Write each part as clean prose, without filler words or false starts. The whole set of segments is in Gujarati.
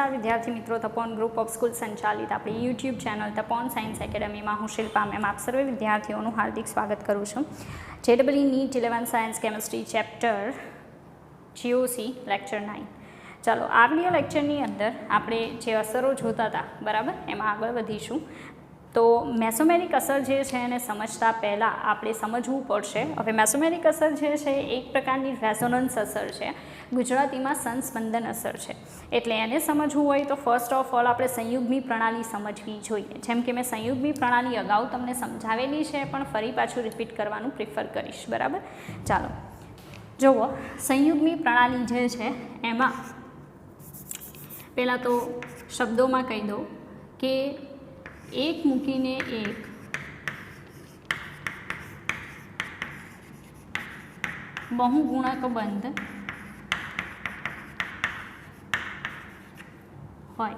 नमस्कार विद्यार्थी मित्रों, तपोन ग्रुप ऑफ स्कूल संचालित अपनी YouTube channel Tapon science academy में हूँ शिल्पा मैम आप सर्वे विद्यार्थीओं हार्दिक स्वागत करूँ छूँ। JEE NEET 11 science chemistry chapter GOC lecture 9। चलो आ विडियो लेक्चरनी अंदर आपणे जे असरो जोता था बराबर एमां आगळ वधीशुं। तो मेसोमेरिक असर जे छे एने समझता पहला आपणे समझवू पड़शे। हवे मेसोमेरिक असर जे छे एक प्रकारनी रेजोनन्स असर छे, गुजरातीमां संस्पंदन असर छे। एटले एने समझवू होय तो फर्स्ट ऑफ ऑल आपणे संयुग्मी प्रणाली समझवी जोईए। जेम के मैं संयुग्मी प्रणाली अगाऊ तमने समझावेली छे पण फरी पाछुं रिपीट करवानुं प्रिफर करीश बराबर। चालो जोवो संयुग्मी प्रणाली जे छे एमां पहला तो शब्दों में कही दो कि एक मूकीने एक बहुगुणक बंध होय।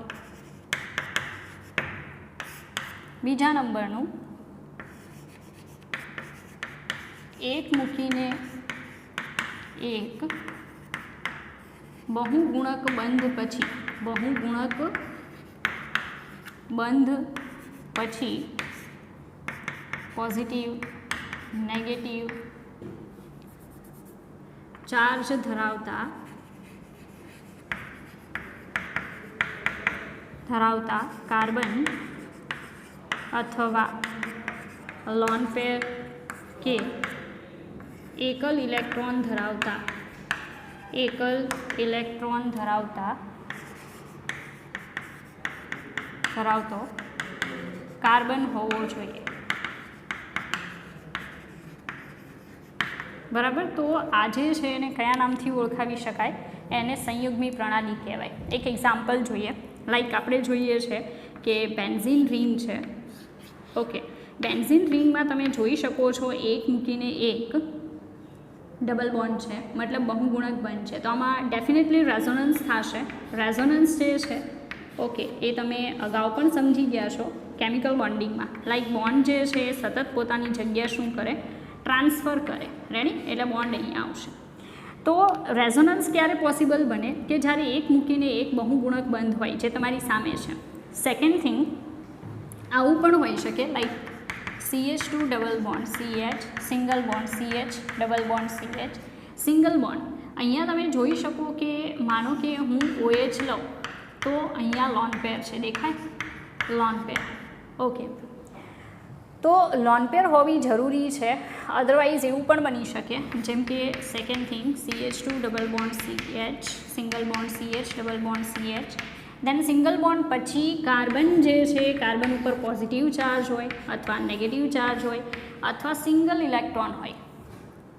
बीजा नंबरनु एक मूकीने एक बहुगुणक बंध पछी बहुगुणक बंध पछी पॉजिटिव नेगेटिव चार्ज धरावता कार्बन अथवा लोन पेर के एकल इलेक्ट्रॉन धरावतो कार्बन होवो जोईए बराबर। तो आज है ने कया नामथी ओळखावी शकाय एने संयुग्मी प्रणाली कहेवाय। एक एक्जाम्पल जोईए। लाइक आपणे जोईए छे कि बेन्जीन रिंग छे। ओके, बेन्जीन रिंग में तमे जोई शको छो एक मूकीने एक डबल बॉन्ड है, मतलब बहुगुणक बंध है। तो आमां डेफिनेटली रेजोनन्स थशे। रेजोनन्स जे छे ओके ए तमे अगाऊ पण समझी गया छो केमिकल बॉन्डिंग में। लाइक बॉन्ड जे छे सतत पोतानी जग्या शुं करे, ट्रांसफर करे। रेडी, एटले बॉन्ड अहींया आवशे। तो रेजोनन्स क्यारे पॉसिबल बने कि ज्यारे एक मूकीने एक बहुगुणक बंध होय जे तमारी सामे छे। सेकंड थिंग आवुं पण होई शके like CH2 double bond CH single bond CH double bond CH single bond. अहींया तमे जोई शको कि मानो कि हूँ OH लऊं तो अहींया लोन पेर है, देखाय लोन पेर। ओके, तो लोन पेर होवी जरूरी है, अदरवाइज एवं पण बनी शके जेम के second thing CH2 double bond CH single bond CH double bond CH then single bond पछी कार्बन जे छे कार्बन पर पॉजिटिव चार्ज होय अथवा नेगेटिव चार्ज होय अथवा सिंगल इलेक्ट्रॉन होय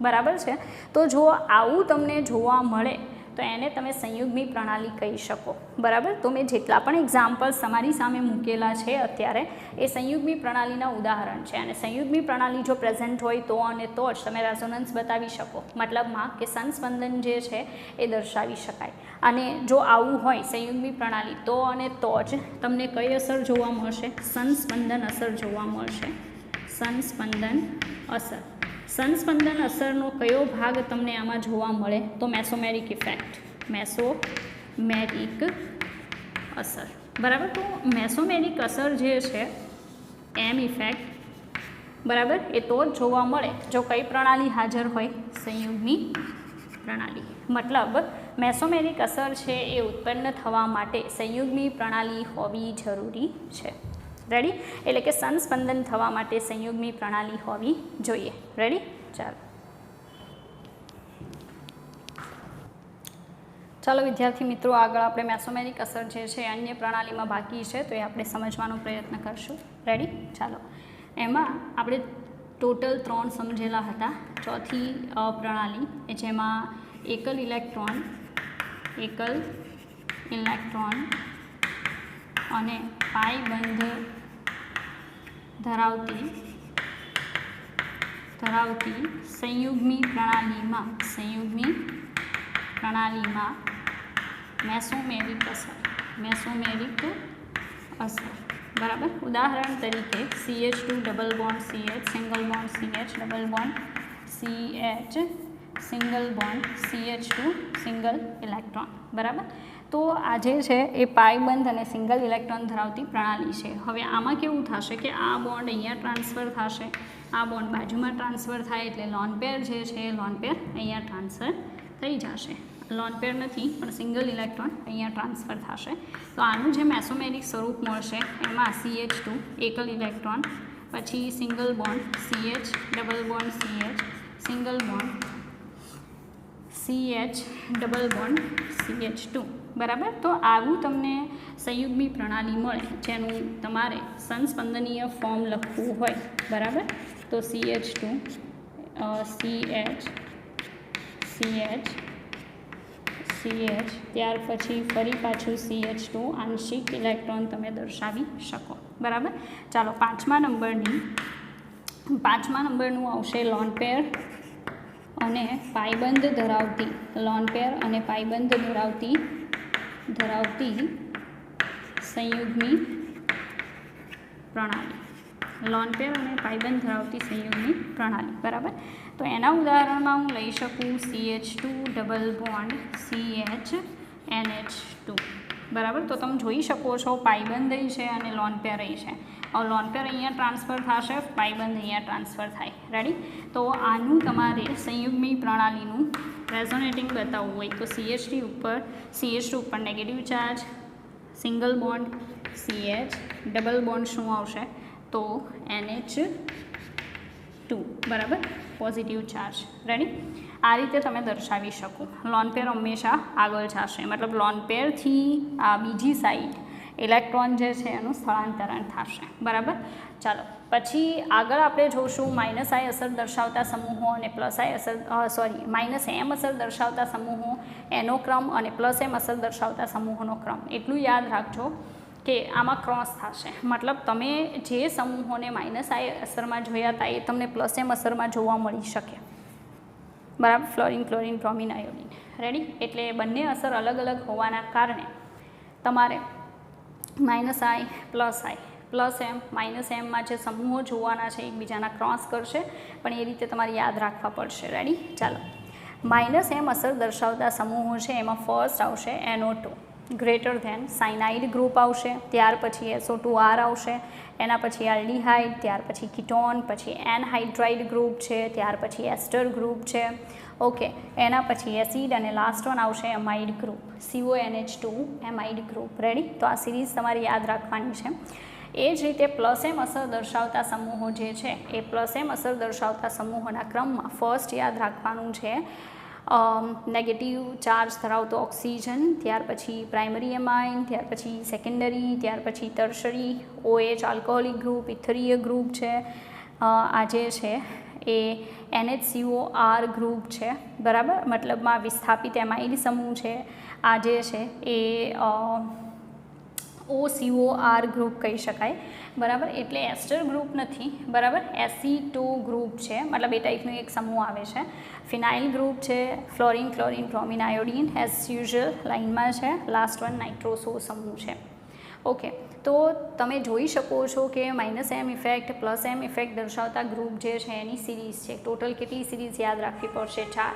बराबर है। तो जो आवुं तमने जोवा मळे तो एने तमे संयुग्मी प्रणाली कही शको बराबर। तो मैं जेटला पण एक्जाम्पल्स तमारी सामे मूकेला छे अत्यारे ए संयुग्मी प्रणालीना उदाहरण छे। अने संयुग्मी प्रणाली जो प्रेजेंट होय तो अने तो ज तमे रेजोनन्स बतावी शको, मतलब में कि संस्पंदन जे छे ए दर्शावी शकाय। अने जो आवुं होय संयुग्मी प्रणाली तो अने तो ज तमने कई असर जोवा मळशे, संस्पंदन असर जोवा मळशे। संस्पंदन असर, संस्पंदन असरनो कयो भाग तमने आमां जोवा मळे तो मेसोमेरिक इफेक्ट, मेसोमेरिक असर बराबर। तो मेसोमेरिक असर जे छे एम इफेक्ट बराबर ए तो ज जोवा मळे जो कई प्रणाली हाजर होय, संयुग्मी प्रणाली। मतलब मेसोमेरिक असर छे ए उत्पन्न थवा माटे संयुग्मी प्रणाली होवी जरूरी छे। रेडी, एटले के संस्पंदन थवा माटे संयुग्मी प्रणाली होवी जोईए। रेडी, चलो चलो विद्यार्थी मित्रों आगळ आपणे मेसोमेरिक असर जे छे अन्य प्रणाली में बाकी है तो ये आपणे समझवानो प्रयत्न करशुं। रेडी, चलो एमां आपणे टोटल 3 समझेला हता। चौथी प्रणाली जेमां एकल इलेक्ट्रॉन अने पाई बंध धरावती संयुग्मी प्रणाली में मेसोमेरिक असर बराबर। उदाहरण तरीके CH2 double bond CH single bond CH double bond CH single bond CH2 single electron बराबर। તો આ જે છે એ પાયબંધ અને સિંગલ ઇલેક્ટ્રોન ધરાવતી પ્રણાલી છે. હવે આમાં કેવું થશે કે આ બોન્ડ અહીંયા ટ્રાન્સફર થશે, આ બોન્ડ બાજુમાં ટ્રાન્સફર થાય એટલે લોન પેર જે છે લોન પેર અહીંયા ટ્રાન્સફર થઈ જશે. લોન પેર નથી પણ સિંગલ ઇલેક્ટ્રોન અહીંયા ટ્રાન્સફર થશે. તો આનું જે મેસોમેરિક સ્વરૂપ મળશે એમાં CH2 એકલ ઇલેક્ટ્રોન, પછી single bond CH, double bond CH, single bond CH, double bond CH2. બરાબર. તો આવું તમને સંયુગ્મી પ્રણાલી મળે જેનું તમારે સંસ્પંદનીય ફોર્મ લખવું હોય. બરાબર. તો CH2 CH CH CH, ત્યાર પછી ફરી પાછું CH2 આંશિક ઇલેક્ટ્રોન તમે દર્શાવી શકો. બરાબર. ચાલો પાંચમા નંબરનું આવશે લોન પેર અને પાયબંધ ધરાવતી, લોન પેર અને પાયબંધ ધરાવતી સંયુગ્મી પ્રણાલી. લોન પેર અને પાયબંધ ધરાવતી સંયુગ્મી પ્રણાલી. બરાબર. તો એના ઉદાહરણમાં હું લઈ શકું CH2 double bond CH NH2. બરાબર. તો તમે જોઈ શકો છો પાયબંધ છે અને લોન પેર છે. હવે લોન પેર અહીંયા ટ્રાન્સફર થશે, પાયબંધ અહીંયા ટ્રાન્સફર થાય. રેડી. તો આનું તમારે સંયુગ્મી પ્રણાલીનું રેઝોનેટિંગ બતાવવું હોય તો CH2 ઉપર negative charge, single bond CH, double bond શું આવશે તો NH2. બરાબર. Positive charge. રેડી. આ રીતે તમે દર્શાવી શકો. લોન પેર હંમેશા આગળ જશે, મતલબ લોન પેરથી આ બીજી સાઈડ ઇલેક્ટ્રોન જે છે એનું સ્થળાંતરણ થશે. બરાબર. ચાલો પછી આગળ આપણે જોશું માઇનસ આઈ અસર દર્શાવતા સમૂહો અને પ્લસ આઈ અસર માઇનસ એમ અસર દર્શાવતા સમૂહો એનો ક્રમ અને પ્લસ એમ અસર દર્શાવતા સમૂહોનો ક્રમ. એટલું યાદ રાખજો કે આમાં ક્રોસ થશે, મતલબ તમે જે સમૂહોને માઇનસ આઈ અસરમાં જોયા હતા એ તમને પ્લસ એમ અસરમાં જોવા મળી શકે. બરાબર. Fluorine, chlorine, bromine, iodine. Ready. એટલે બંને અસર અલગ અલગ હોવાના કારણે તમારે minus I, plus M, minus એમમાં જે સમૂહો જોવાના છે એકબીજાના ક્રોસ કરશે, પણ એ રીતે તમારે યાદ રાખવા પડશે. રેડી. ચાલો માઇનસ એમ અસર દર્શાવતા સમૂહો છે એમાં ફર્સ્ટ આવશે NO2 greater than, cyanide group આવશે, ત્યાર પછી SO2R આવશે, એના પછી આલ્ડીહાઇડ, ત્યાર પછી કીટોન, પછી એનહાઇડ્રાઇડ ગ્રુપ છે, ત્યાર પછી એસ્ટર ગ્રુપ છે. ઓકે. એના પછી એસિડ અને લાસ્ટ વન આવશે amide group, CONH2 amide group. Ready. તો આ સિરીઝ તમારે યાદ રાખવાની છે. એ જ રીતે પ્લસ એમ અસર દર્શાવતા સમૂહો જે છે એ પ્લસ એમ અસર દર્શાવતા સમૂહોના ક્રમમાં ફર્સ્ટ યાદ રાખવાનું છે નેગેટિવ ચાર્જ ધરાવતો ઓક્સિજન, ત્યાર પછી પ્રાઇમરી એમાઇન, ત્યાર પછી સેકન્ડરી, ત્યાર પછી ટર્શરી, OH આલ્કોહોલિક ગ્રુપ, ઇથરીય ગ્રુપ છે. આ જે છે એ NHCOR ગ્રુપ છે. બરાબર. મતલબમાં વિસ્થાપિત એમાઇડ સમૂહ છે. આ જે છે એ OCOR ગ્રુપ કહી શકાય. બરાબર. એટલે એસ્ટર ગ્રુપ નથી. બરાબર. SE2 ગ્રુપ છે, મતલબ એ ટાઈપનો એક સમૂહ આવે છે. ફિનાઇલ ગ્રુપ છે, fluorine, chlorine, bromine, iodine as usual લાઇનમાં છે. લાસ્ટ વન નાઇટ્રોસો સમૂહ છે. ઓકે. તો તમે જોઈ શકો છો કે minus M effect, plus M effect દર્શાવતા ગ્રુપ જે છે એની સિરીઝ છે. ટોટલ કેટલી સિરીઝ યાદ રાખવી પડશે? 4.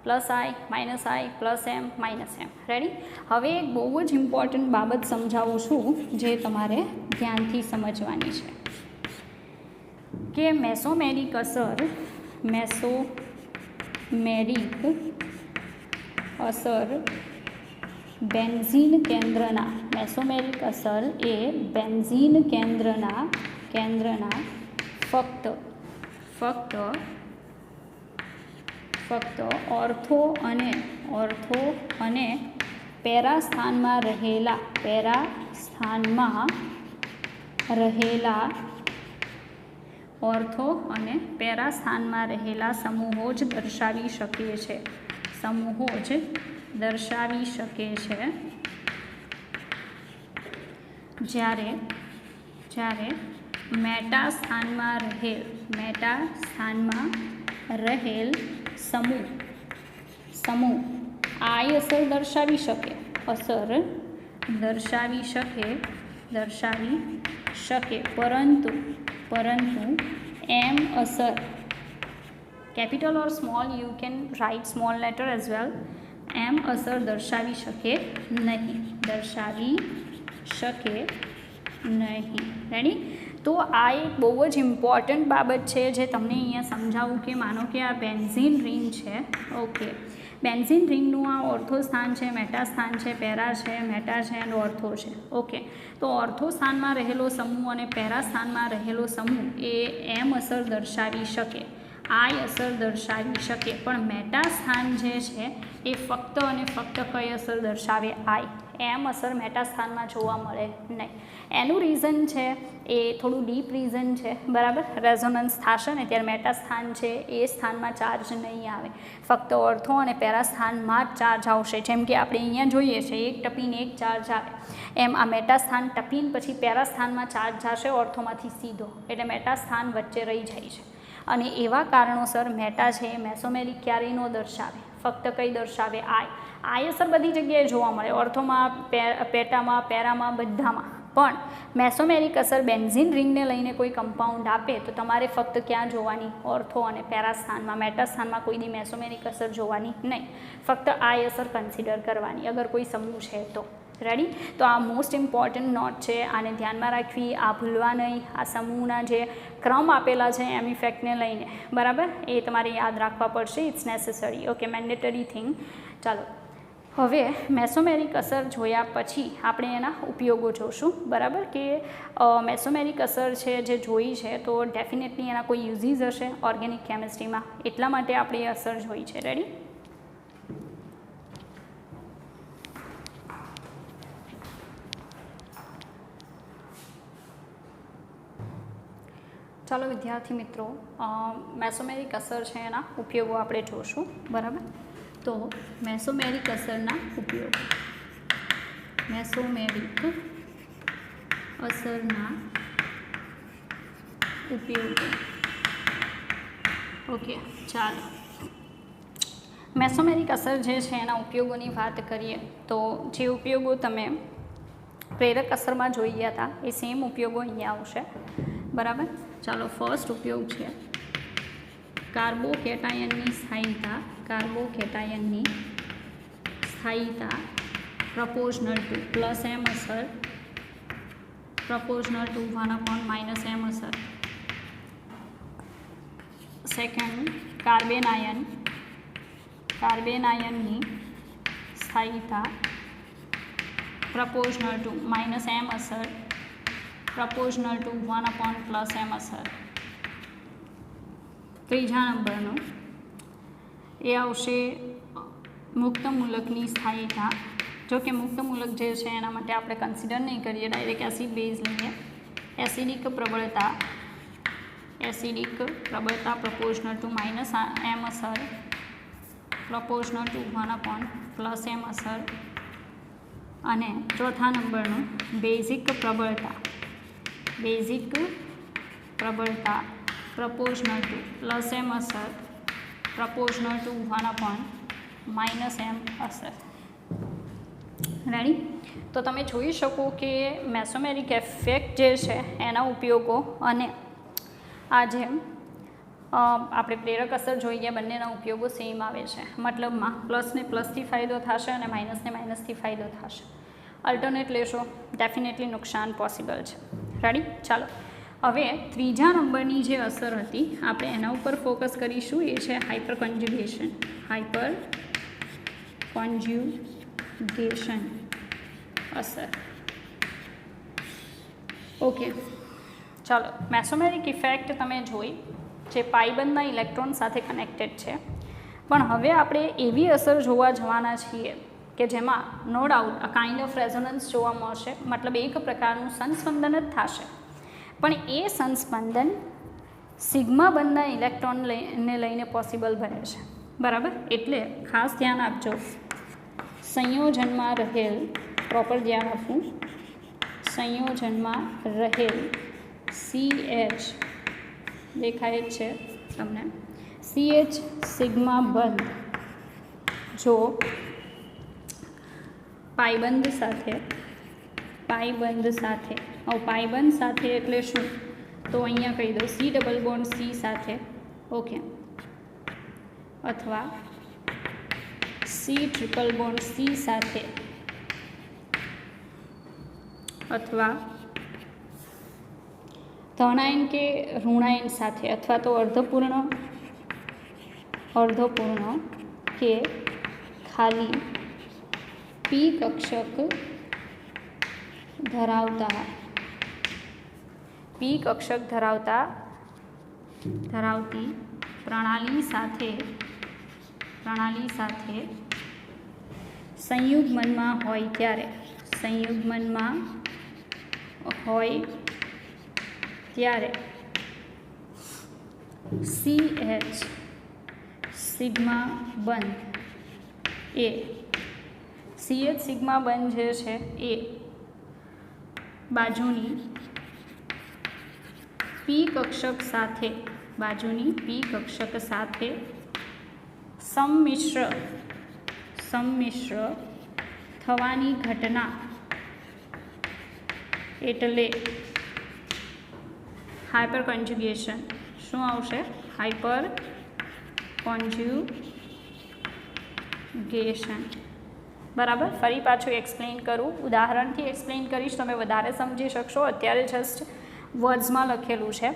Plus I, minus I, plus M, minus M. Ready. હવે એક બહુ જ ઇમ્પોર્ટન્ટ બાબત સમજાવું છું જે તમારે ધ્યાનથી સમજવાની છે કે મેસોમેરિક અસર બેન્ઝીન કેન્દ્રના, મેસોમેરિક અસર એ બેન્ઝીન કેન્દ્રના ફક્ત ઓર્થો અને પેરા સ્થાનમાં રહેલા ઓર્થો અને પેરા સ્થાનમાં રહેલા સમૂહો જ દર્શાવી શકે છે. જ્યારે મેટા સ્થાનમાં રહેલ સમૂહ આઈ અસર દર્શાવી શકે પરંતુ એમ અસર, capital or small, you can write small letter as well, એમ અસર દર્શાવી શકે નહીં, દર્શાવી શકે નહીં. રેડી? તો આ એક બહુ જ ઇમ્પોર્ટન્ટ બાબત છે જે તમને અહીંયા સમજાવું કે માનો કે આ બેન્ઝીન રિંગ છે. ઓકે, બેન્ઝીન રિંગનું આ ઓર્થો સ્થાન છે, મેટા સ્થાન છે, પેરા છે, મેટા છે અને ઓર્થો છે. ઓકે, તો ઓર્થો સ્થાનમાં રહેલો સમૂહ અને પેરા સ્થાનમાં રહેલો સમૂહ એ એમ અસર દર્શાવી શકે, આઈ અસર દર્શાવી શકે, પણ મેટા સ્થાન જે છે એ ફક્ત અને ફક્ત કઈ અસર દર્શાવે? આઈ. એમ અસર મેટા સ્થાનમાં જોવા મળે નહીં. એનું રીઝન છે એ થોડું ડીપ રીઝન છે, બરાબર. રેઝોનન્સ થશે ને ત્યારે મેટા સ્થાન છે એ સ્થાનમાં ચાર્જ નહીં આવે, ફક્ત ઓર્થો અને પેરા સ્થાનમાં જ ચાર્જ આવશે. જેમ કે આપણે અહીંયા જોઈએ છે એક ટપીને એક ચાર્જ આવે, એમ આ મેટા સ્થાન ટપીને પછી પેરા સ્થાનમાં ચાર્જ જશે ઓર્થોમાંથી સીધો, એટલે મેટા સ્થાન વચ્ચે રહી જાય છે. અને એવા કારણોસર મેટા છે એ મેસોમેરિક ક્યારેય ન દર્શાવે, ફક્ત કઈ દર્શાવે? આઈ. આઈ અસર બધી જગ્યાએ જોવા મળે, ઓર્થોમાં, પેટામાં, પેરામાં, બધામાં. પણ મેસોમેરિક અસર બેન્ઝીન રિંગને લઈને કોઈ કમ્પાઉન્ડ આપે તો તમારે ફક્ત ક્યાં જોવાની? ઓર્થો અને પેરા સ્થાનમાં. મેટા સ્થાનમાં કોઈ દી મેસોમેરિક અસર જોવાની નહીં, ફક્ત આઈ અસર કન્સિડર કરવાની અગર કોઈ સમૂહ છે તો. રેડી? તો આ મોસ્ટ ઇમ્પોર્ટન્ટ નોટ છે, આને ધ્યાનમાં રાખવી, આ ભૂલવા નહીં. આ સમૂહના જે ક્રમ આપેલા છે એમ ઇફેક્ટને લઈને, બરાબર, એ તમારે યાદ રાખવા પડશે. It's necessary. Okay, mandatory thing. ચાલો, હવે મેસોમેરિક અસર જોયા પછી આપણે એના ઉપયોગો જોઈશું, બરાબર. કે મેસોમેરિક અસર છે જે જોઈ છે તો ડેફિનેટલી એના કોઈ યુઝીસ હશે ઓર્ગેનિક કેમિસ્ટ્રીમાં, એટલા માટે આપણે એ અસર જોઈ છે. રેડી? ચાલો વિદ્યાર્થી મિત્રો, મેસોમેરિક અસર છે એના ઉપયોગો આપણે જોઈશું, બરાબર. તો મેસોમેરિક અસરના ઉપયોગ, મેસોમેરિક અસરના ઉપયોગો. ઓકે, ચાલો. મેસોમેરિક અસર જે છે એના ઉપયોગોની વાત કરીએ તો જે ઉપયોગો તમે પ્રેરક અસરમાં જોઈ ગયા હતા એ સેમ ઉપયોગો અહીંયા આવશે, બરાબર. ચાલો, ફર્સ્ટ ઉપયોગ છે કાર્બોકેટાયનની સ્થાયીતા, કાર્બોકેટાયનની સ્થાયીતા પ્રપોઝનલ ટુ પ્લસ એમ અસર, પ્રપોઝનલ ટુ 1/- એમ અસર. સેકન્ડ, કાર્બેનાયનની સ્થાયીતા પ્રપોઝનલ ટુ -m અસર, પ્રપોઝનલ ટુ 1/+ એમ અસર. ત્રીજા નંબરનું એ આવશે મુક્ત મૂલકની સ્થાયીતા. જો કે મુક્ત મૂલક જે છે એના માટે આપણે કન્સિડર નહીં કરીએ, ડાયરેક્ટ એસિડ બેઝ લઈએ. એસિડિક પ્રબળતા, એસિડિક પ્રબળતા પ્રપોઝનલ ટુ -m અસર, પ્રપોઝનલ ટુ 1/+ એમ અસર. અને ચોથા નંબરનું બેઝિક પ્રબળતા, બેઝિક પ્રબળતા પ્રપોઝનલ ટુ +m અસર, પ્રપોઝનલ ટુ 1/- m અસર. રેડી? તો તમે જોઈ શકો કે મેસોમેરિક ઇફેક્ટ જે છે એના ઉપયોગો અને આ જે આપણે પ્રેરક અસર જોઈ ગયા બંનેના ઉપયોગો સેમ આવે છે, મતલબમાં પ્લસને પ્લસથી ફાયદો થશે અને માઇનસને માઇનસથી ફાયદો થશે. અલ્ટરનેટ લેશો ડેફિનેટલી નુકસાન પોસિબલ છે. રેડી? ચાલો, હવે ત્રીજા નંબરની જે અસર હતી આપણે એના ઉપર ફોકસ કરીશું, એ છે હાઇપર કોન્જ્યુગેશન. હાઇપર કોન્જ્યુગેશન અસર. ઓકે, ચાલો. મેસોમેરિક ઇફેક્ટ તમે જોઈ જે પાઈબંધના ઇલેક્ટ્રોન સાથે કનેક્ટેડ છે, પણ હવે આપણે એવી અસર જોવા જવાના છીએ કે જેમાં no doubt a kind of resonance જોવા મળશે, મતલબ એક પ્રકારનું સંસ્પંદન જ થશે, પણ એ સંસ્પંદન સિગ્મા બંધના ઇલેક્ટ્રોનને લઈને પોસિબલ બને છે, બરાબર. એટલે ખાસ ધ્યાન આપજો, સંયોજનમાં રહેલ, પ્રોપર ધ્યાન આપવું, સંયોજનમાં રહેલ CH દેખાય જ છે તમને, CH સિગ્મા બંધ જો પાઈબંધ સાથે, પાઈબંધ સાથે, હવે પાઈબંધ સાથે એટલે શું? તો અહીંયા કહી દો C ડબલ બોન્ડ C સાથે, ઓકે, અથવા C C triple bond C સાથે અથવા ધનાયન કે ઋણાયન સાથે અથવા તો અર્ધપૂર્ણ કે ખાલી પી કક્ષક ધરાવતી પ્રણાલી સાથે સંયુગ્મનમાં હોય ત્યારે CH સિગ્મા બંધ એ CH સિગ્મા બંધ જે છે એ બાજુની પી કક્ષક સાથે સંમિશ્ર થવાની ઘટના એટલે હાઇપર કોન્જ્યુગેશન. શું આવશે? Hyper conjugation. બરાબર. ફરી પાછું એક્સપ્લેન કરું, ઉદાહરણથી એક્સપ્લેન કરીશ, તમે વધારે સમજી શકશો. અત્યારે જસ્ટ વર્ડ્સમાં લખેલું છે.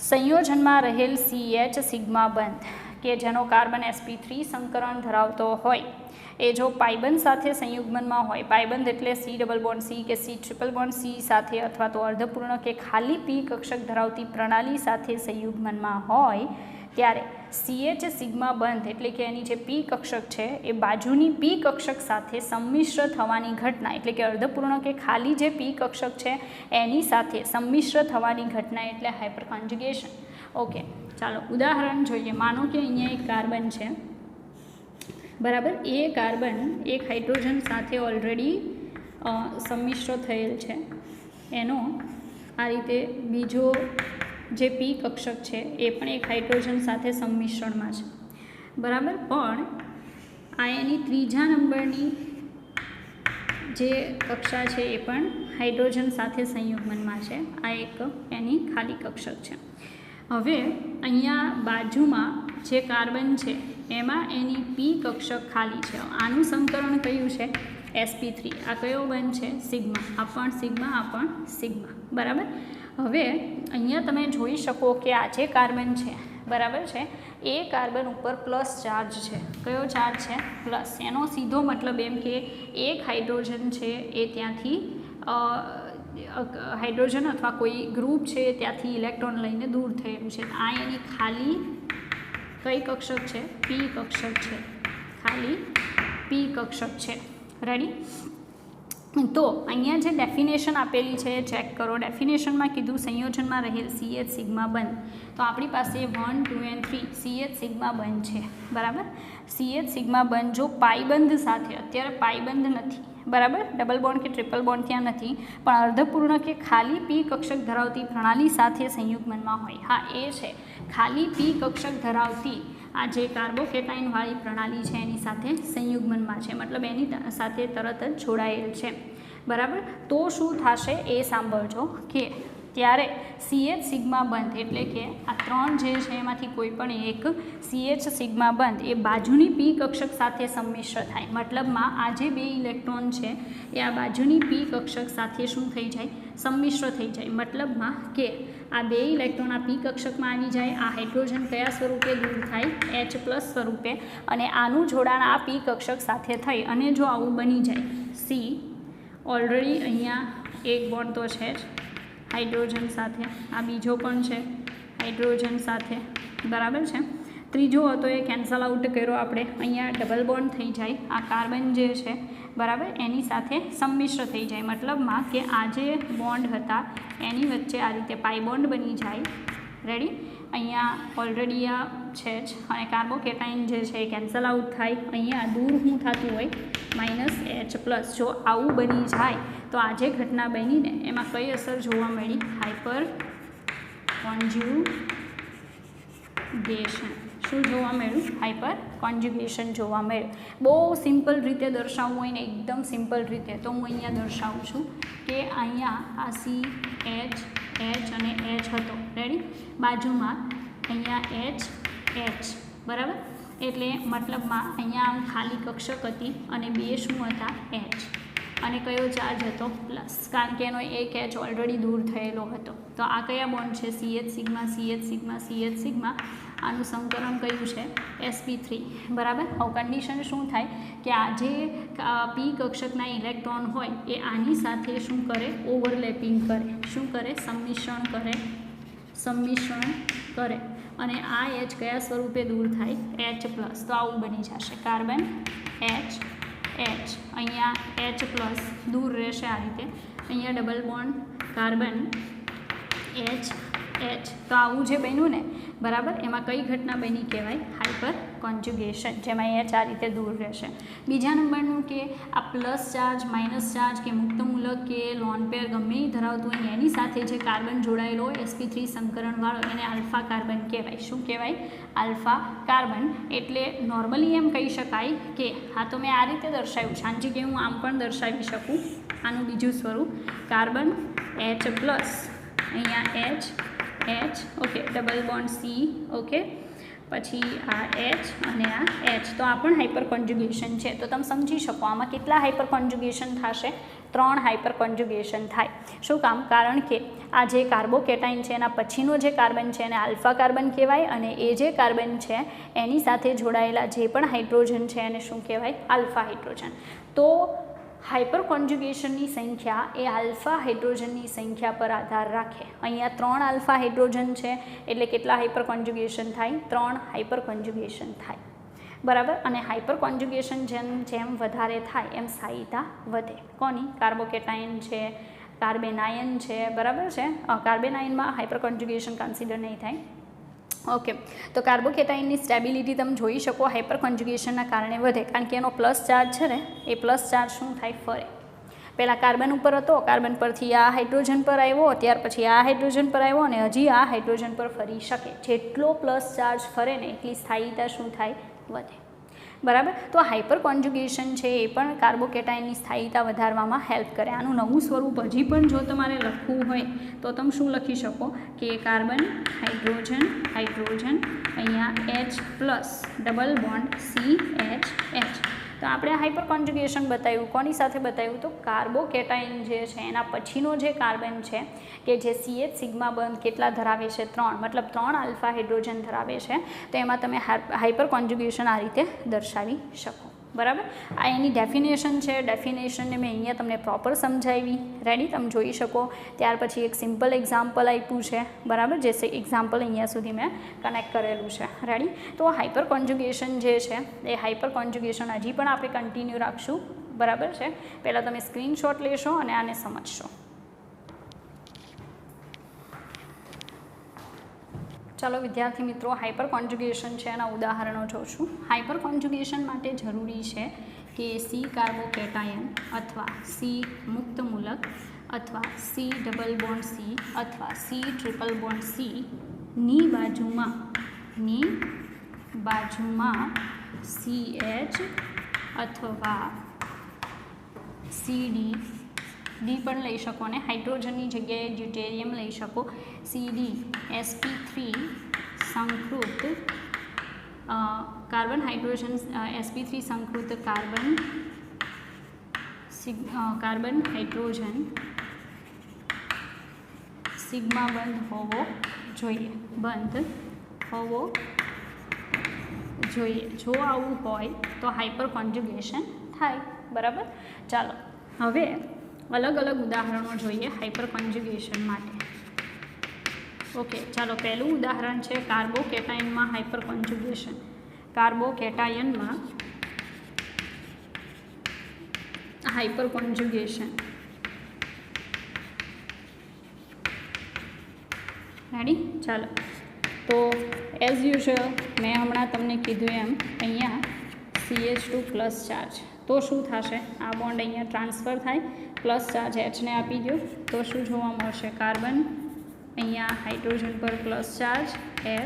સંયોજનમાં રહેલ CH સિગ્મા બંધ કે જેનો કાર્બન sp3 સંકરણ ધરાવતો હોય એ જો પાઇબંધ સાથે સંયુગ્મનમાં હોય, પાઇબંધ એટલે C ડબલ બોન્ડ C કે C ટ્રિપલ બોન્ડ C સાથે અથવા તો અર્ધપૂર્ણ કે ખાલી પી કક્ષક ધરાવતી પ્રણાલી સાથે સંયુગ્મનમાં હોય ત્યારે CH સિગ્મા બંધ એટલે કે એની જે પી કક્ષક છે એ બાજુની પી કક્ષક સાથે સંમિશ્ર થવાની ઘટના એટલે કે અર્ધપૂર્ણ કે ખાલી જે પી કક્ષક છે એની સાથે સંમિશ્ર થવાની ઘટના એટલે હાઇપર કોન્જ્યુગેશન. ઓકે, ચાલો ઉદાહરણ જોઈએ. માનો કે અહીંયા એક કાર્બન છે, બરાબર. એ કાર્બન એક હાઇડ્રોજન સાથે ઓલરેડી સંમિશ્ર થયેલ છે. એનો આ રીતે બીજો જે પી કક્ષક છે એ પણ એક હાઇડ્રોજન સાથે સંમિશ્રણમાં છે, બરાબર. પણ આ એની ત્રીજા નંબરની જે કક્ષા છે એ પણ હાઇડ્રોજન સાથે સંયુગ્મનમાં છે. આ એક એની ખાલી કક્ષક છે. હવે અહીંયા બાજુમાં જે કાર્બન છે એમાં એની પી કક્ષક ખાલી છે. આનું સંકરણ કયું છે? sp3. આ કયો બંધ છે? સિગ્મા. આ પણ સિગ્મા, બરાબર. હવે અહીંયા તમે જોઈ શકો કે આ જે કાર્બન છે, બરાબર છે, એ કાર્બન ઉપર પ્લસ ચાર્જ છે. કયો ચાર્જ છે? પ્લસ. એનો સીધો મતલબ એમ કે એક હાઇડ્રોજન છે એ ત્યાંથી હાઇડ્રોજન અથવા કોઈ ગ્રુપ છે ત્યાંથી ઇલેક્ટ્રોન લઈને દૂર થયેલું છે. આ એની ખાલી કઈ કક્ષક છે? પી કક્ષક છે. ખાલી પી કક્ષક છે. રેડી? તો અહીંયા જે ડેફિનેશન આપેલી છે એ ચેક કરો. ડેફિનેશનમાં કીધું સંયોજનમાં રહેલ CH સિગ્મા બંધ. તો આપણી પાસે 1, 2 and 3 CH સિગ્મા બંધ છે, બરાબર. CH સિગ્મા બંધ જો પાઇબંધ સાથે, અત્યારે પાઇબંધ નથી, બરાબર, ડબલ બોન્ડ કે ટ્રિપલ બોન્ડ ત્યાં નથી, પણ અર્ધપૂર્ણ કે ખાલી પી કક્ષક ધરાવતી પ્રણાલી સાથે સંયુગ્મનમાં હોય. હા, એ છે ખાલી પી કક્ષક ધરાવતી આ જે કાર્બોકેટાઇનવાળી પ્રણાલી છે એની સાથે સંયુગ્મનમાં છે, મતલબ એની સાથે તરત જ જોડાયેલ છે, બરાબર. તો શું થશે એ સાંભળજો કે ત્યારે CH સિગ્મા બંધ એટલે કે આ ત્રણ જે છે એમાંથી કોઈ પણ એક CH સિગ્મા બંધ એ બાજુની પી કક્ષક સાથે સંમિશ્ર થાય. મતલબમાં આ જે બે ઇલેક્ટ્રોન છે એ આ બાજુની પી કક્ષક સાથે શું થઈ જાય? સંમિશ્ર થઈ જાય. મતલબમાં કે આ બે ઇલેક્ટ્રોન આ પી કક્ષકમાં આવી જાય. આ હાઇડ્રોજન કયા સ્વરૂપે દૂર થાય? H+ સ્વરૂપે. અને આનું જોડાણ આ પી કક્ષક સાથે થઈ અને જો આવું બની જાય, C ઓલરેડી અહીંયા એક બોન્ડ તો છે જ હાઇડ્રોજન સાથે, આ બીજો પણ છે હાઇડ્રોજન સાથે, બરાબર છે. ત્રીજો હતો એ કેન્સલ આઉટ કર્યો આપણે. અહીંયા ડબલ બોન્ડ થઈ જાય, આ કાર્બન જે છે, બરાબર, એની સાથે સંમિશ્ર થઈ જાય. મતલબમાં કે આ જે બોન્ડ હતા એની વચ્ચે આ રીતે પાઈ બોન્ડ બની જાય. રેડી? અહીંયા ઓલરેડી આ છે જ અને કાર્બોકેટાઇન જે છે એ કેન્સલ આઉટ થાય. અહીંયા દૂર શું થતું હોય? -H+. જો આવું બની જાય તો આ જે ઘટના બનીને એમાં કઈ અસર જોવા મળી? Hyper conjugation. શું જોવા મળ્યું? હાઇપર કોન્જ્યુગેશન જોવા મળ્યું. બહુ સિમ્પલ રીતે દર્શાવવું હોય ને એકદમ સિમ્પલ રીતે તો હું અહીંયા દર્શાવું છું કે અહીંયા આ CH અને H હતો. રેડી? બાજુમાં અહીંયા H, બરાબર. એટલે મતલબમાં અહીંયા આમ ખાલી કક્ષક હતી અને બે શું હતા એચ, અને કયો ચાર્જ હતો પ્લસ, કારણ કે એનો એક એચ ઓલરેડી દૂર થયેલો હતો. તો આ કયા બોન્ડ છે CH sigma CH sigma CH sigma, આનું સંકરણ કયું છે sp3. બરાબર. હવે કન્ડિશન શું થાય કે આ જે પી કક્ષકના ઇલેક્ટ્રોન હોય એ આની સાથે શું કરે ઓવરલેપિંગ કરે, શું કરે સંમિશ્રણ કરે, અને આ એચ કયા સ્વરૂપે દૂર થાય H પ્લસ. તો આવું બની જશે કાર્બન H, અહીંયા H+ દૂર રહેશે આ રીતે, અહીંયા ડબલ બોન્ડ કાર્બન H. તો આવું જે બન્યું ને બરાબર, એમાં કઈ ઘટના બની કહેવાય હાઇપર કોન્જ્યુગેશન, જેમાં H આ રીતે દૂર રહેશે. બીજા નંબરનું કે આ પ્લસ ચાર્જ માઇનસ ચાર્જ કે મુક્ત મૂલક કે લોન પેર ગમે એ ધરાવતું હોય એની સાથે જે કાર્બન જોડાયેલો હોય sp3 સંકરણવાળો એને આલ્ફા કાર્બન કહેવાય. શું કહેવાય? Alpha carbon. એટલે નોર્મલી એમ કહી શકાય કે હા તો મેં આ રીતે દર્શાવ્યું છે, આની જગ્યાએ હું આમ પણ દર્શાવી શકું. આનું બીજું સ્વરૂપ કાર્બન H+, અહીંયા H, okay, double bond C, okay, પછી આ H અને આ H. તો આ પણ હાઇપર કોન્જ્યુગેશન છે. તો તમે સમજી શકો આમાં કેટલા હાઇપર કોન્જ્યુગેશન થશે? 3 હાઇપર કોન્જ્યુગેશન થાય. શું કામ? કારણ કે આ જે કાર્બોકેટાઇન છે એના પછીનો જે કાર્બન છે એને આલ્ફા કાર્બન કહેવાય, અને એ જે કાર્બન છે એની સાથે જોડાયેલા જે પણ હાઇડ્રોજન છે એને શું કહેવાય? Alpha hydrogen. તો હાઇપર કોન્જ્યુગેશનની સંખ્યા એ આલ્ફા હાઇડ્રોજનની સંખ્યા પર આધાર રાખે. અહીંયા 3 આલ્ફા હાઇડ્રોજન છે એટલે કેટલા હાઇપર કોન્જ્યુગેશન થાય? 3 હાઇપર કોન્જ્યુગેશન થાય. બરાબર. અને હાઇપર કોન્જ્યુગેશન જેમ વધારે થાય એમ સ્થાયીતા વધે. કોની? કાર્બોકેટાઇન છે, કાર્બેનાયન છે, બરાબર છે. કાર્બેનાયનમાં હાઇપર કોન્જ્યુગેશન કન્સિડર નહીં થાય. ઓકે. તો કાર્બોકેટાઇનની સ્ટેબિલિટી તમે જોઈ શકો હાઇપર કોન્જ્યુગેશનના કારણે વધે, કારણ કે એનો પ્લસ ચાર્જ છે ને એ પ્લસ ચાર્જ શું થાય? ફરે. પહેલાં કાર્બન ઉપર હતો, કાર્બન પરથી આ હાઇડ્રોજન પર આવ્યો, ત્યાર પછી આ હાઇડ્રોજન પર આવ્યો, અને હજી આ હાઇડ્રોજન પર ફરી શકે. જેટલો પ્લસ ચાર્જ ફરે ને એટલી સ્થાયીતા શું થાય? વધે. બરાબર. તો હાઇપર કોન્જ્યુગેશન છે એ પણ કાર્બોકેટાઇનની સ્થાયીતા વધારવામાં હેલ્પ કરે. આનું નવું સ્વરૂપ હજી પણ જો તમારે લખવું હોય તો તમે શું લખી શકો કે કાર્બન હાઇડ્રોજન, અહીંયા H+, ડબલ બોન્ડ CH. તો આપણે હાઇપર કોન્જ્યુગેશન બતાવ્યું. કોની સાથે બતાવ્યું? તો કાર્બોકેટાઇન જે છે એના પછીનો જે કાર્બન છે કે જે CH સિગ્મા બંધ કેટલા ધરાવે છે? 3, મતલબ 3 આલ્ફા હાઇડ્રોજન ધરાવે છે. તો એમાં તમે હાઇપર કોન્જ્યુગેશન આ રીતે દર્શાવી શકો. બરાબર. આ એની ડેફિનેશન છે. ડેફિનેશનને મેં અહીંયા તમને પ્રોપર સમજાવી. રેડી? તમે જોઈ શકો. ત્યાર પછી એક સિમ્પલ એક્ઝામ્પલ આપ્યું છે. બરાબર. જે એક્ઝામ્પલ અહીંયા સુધી મેં કનેક્ટ કરેલું છે. રેડી? તો હાઇપર કોન્જ્યુગેશન જે છે એ હાઇપર કોન્જ્યુગેશન હજી પણ આપણે કન્ટિન્યુ રાખશું. બરાબર છે. પહેલાં તમે સ્ક્રીનશોટ લેશો અને આને સમજશો. ચાલો વિદ્યાર્થી મિત્રો, હાઇપર કોન્જ્યુગેશન છે એના ઉદાહરણો જોશું. હાઇપર કોન્જ્યુગેશન માટે જરૂરી છે કે C કાર્બોકેટાયન અથવા C મુક્ત મૂલક અથવા C ડબલ બોન્ડ C અથવા C ટ્રિપલ બોન્ડ C ની બાજુમાં CH અથવા CD પણ લઈ શકો, અને હાઇડ્રોજનની જગ્યાએ ડ્યુટેરિયમ લઈ શકો. CD sp3 સંકૃત કાર્બન હાઇડ્રોજન sp3 સંકૃત કાર્બન હાઇડ્રોજન સિગ્મા બંધ હોવો જોઈએ. જો આવું હોય તો હાઇપર કોન્જ્યુગેશન થાય. બરાબર. ચાલો હવે અલગ અલગ ઉદાહરણો જોઈએ હાઇપર કોન્જ્યુગેશન માટે. ઓકે. ચાલો પહેલું ઉદાહરણ છે કાર્બોકેટાયનમાં હાઇપર કોન્જ્યુગેશન. કાર્બોકેટાયનમાં હાઇપર કોન્જ્યુગેશન. રેડી? ચાલો. તો એઝ યુઝ્યુઅલ મેં હમણાં તમને કીધું એમ અહીંયા CH2 પ્લસ ચાર્જ. તો શું થશે? આ બોન્ડ અહીંયા ટ્રાન્સફર થાય, પ્લસ ચાર્જ Hને આપી દો તો શું જોવા મળશે? કાર્બન, અહીંયા હાઇડ્રોજન પર plus charge H,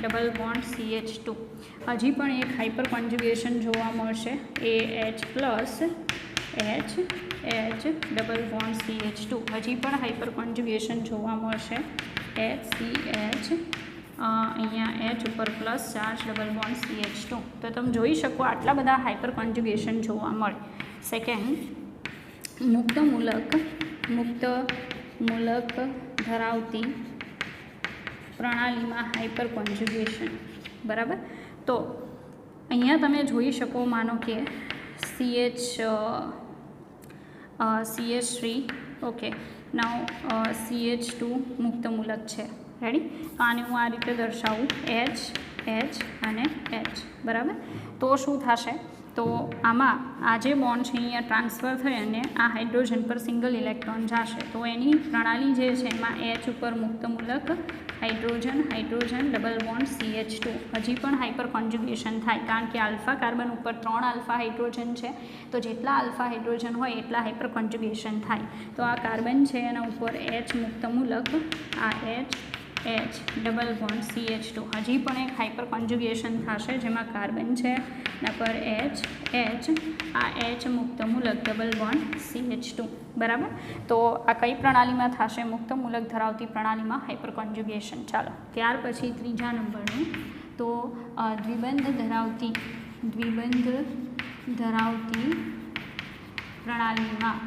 double bond CH2. હજી પણ એક હાઇપર કોન્જ્યુગેશન જોવા મળશે AH+, H, double bond CH2. હજી પણ હાઇપર કોન્જ્યુગેશન જોવા મળશે HCH અહીંયા એચ ઉપર plus charge double bond CH2. તો તમે જોઈ શકો આટલા બધા હાઇપર કોન્જ્યુગેશન જોવા મળે. સેકન્ડ, મુક્ત મૂલક ધરાવતી પ્રણાલીમાં હાઇપર કોન્જ્યુગેશન. બરાબર. તો અહીંયા તમે જોઈ શકો, માનો કે CH3 ઓકે, નાવ CH2 મુક્ત મૂલક છે. રેડી. તો આને હું આ રીતે દર્શાવું, H અને H. બરાબર. તો શું થશે, તો આમાં આ જે બોન્ડ છે અહીંયા ટ્રાન્સફર થઈ અને આ હાઇડ્રોજન પર સિંગલ ઇલેક્ટ્રોન જશે. તો એની પ્રણાલી જે છે એમાં H ઉપર મુક્ત મૂલક હાઇડ્રોજન ડબલ બોન્ડ CH2. હજી પણ હાઇપર કોન્જ્યુગેશન થાય, કારણ કે આલ્ફા કાર્બન ઉપર 3 આલ્ફા હાઇડ્રોજન છે. તો જેટલા આલ્ફા હાઇડ્રોજન હોય એટલા હાઇપર કોન્જ્યુગેશન થાય. તો આ કાર્બન છે એના ઉપર H મુક્ત મૂલક, આ H ડબલ બોન્ડ CH2. હજી પણ એક હાઇપર કોન્જ્યુગેશન થશે જેમાં કાર્બન છે એના પર H, આ H મુક્ત મૂલક ડબલ બોન્ડ CH2. બરાબર. તો આ કઈ પ્રણાલીમાં થશે? મુક્ત મૂલક ધરાવતી પ્રણાલીમાં હાઇપર કોન્જ્યુગેશન. ચાલો ત્યાર પછી ત્રીજા નંબરનું, તો દ્વિબંધ ધરાવતી પ્રણાલીમાં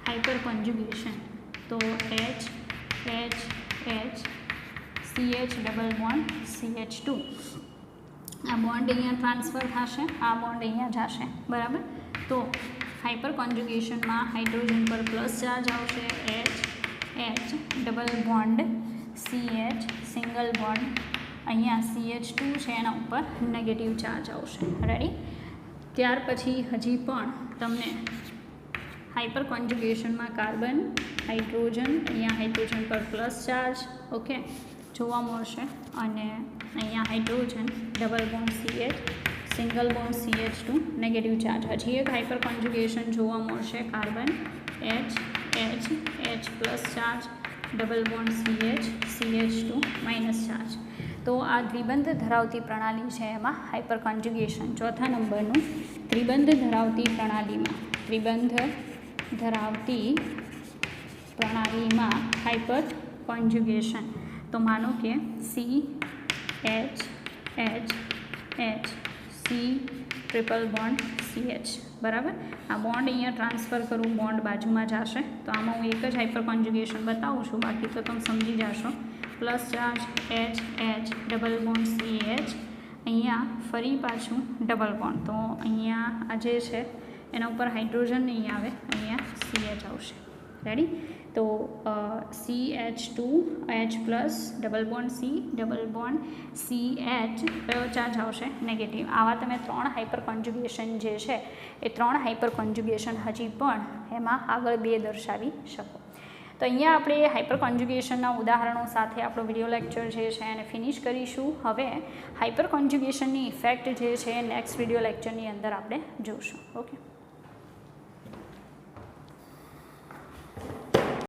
હાઇપર કોન્જ્યુગેશન. તો H CH double bond CH2. આ બોન્ડ અહીંયા ટ્રાન્સફર થશે, આ બોન્ડ અહીંયા જશે. બરાબર. તો હાઇપર કોન્જ્યુગેશનમાં હાઇડ્રોજન પર પ્લસ ચાર્જ આવશે, H double bond CH single bond, અહીંયા CH2 છે એના ઉપર નેગેટિવ ચાર્જ આવશે. રેડી. ત્યાર પછી હજી પણ તમને હાઇપર કોન્જ્યુગેશનમાં કાર્બન, હાઇડ્રોજન, અહીંયા હાઇડ્રોજન પર પ્લસ ચાર્જ ઓકે જોવા મળશે, અને અહીંયા hydrogen double bond CH single bond CH2 negative charge. હજી એક હાઇપર કોન્જ્યુગેશન જોવા મળશે, carbon H plus charge double bond CH2 minus charge. તો આ દ્વિબંધ ધરાવતી પ્રણાલી છે એમાં હાઇપર કોન્જ્યુગેશન. ચોથા નંબરનું, ત્રિબંધ ધરાવતી પ્રણાલીમાં હાઇપર કોન્જ્યુગેશન. તો માનો કે CH C triple bond CH. બરાબર. આ બોન્ડ અહીંયા ટ્રાન્સફર કરું, બોન્ડ બાજુમાં જશે. તો આમાં હું એક જ હાઇપર કોન્જ્યુગેશન બતાવું છું, બાકી તો તમે સમજી જશો. Plus charge H double bond CH, અહીંયા ફરી પાછું ડબલ બોન્ડ. તો અહીંયા આ જે છે એના ઉપર હાઇડ્રોજન નહીં આવે, અહીંયા CH આવશે. રેડી. તો CH2 H plus double bond C double bond CH કયો ચાર્જ આવશે? નેગેટિવ. આવા તમે 3 હાઇપર કોન્જ્યુગેશન જે છે એ 3 હાઇપર કોન્જ્યુગેશન હજી પણ એમાં આગળ 2 દર્શાવી શકો. તો અહીંયા આપણે હાઇપર કોન્જ્યુગેશનના ઉદાહરણો સાથે આપણો વિડીયો લેક્ચર જે છે એને ફિનિશ કરીશું. હવે હાઇપર કોન્જ્યુગેશનની ઇફેક્ટ જે છે નેક્સ્ટ વિડીયો લેક્ચરની અંદર આપણે જોઈશું. ઓકે.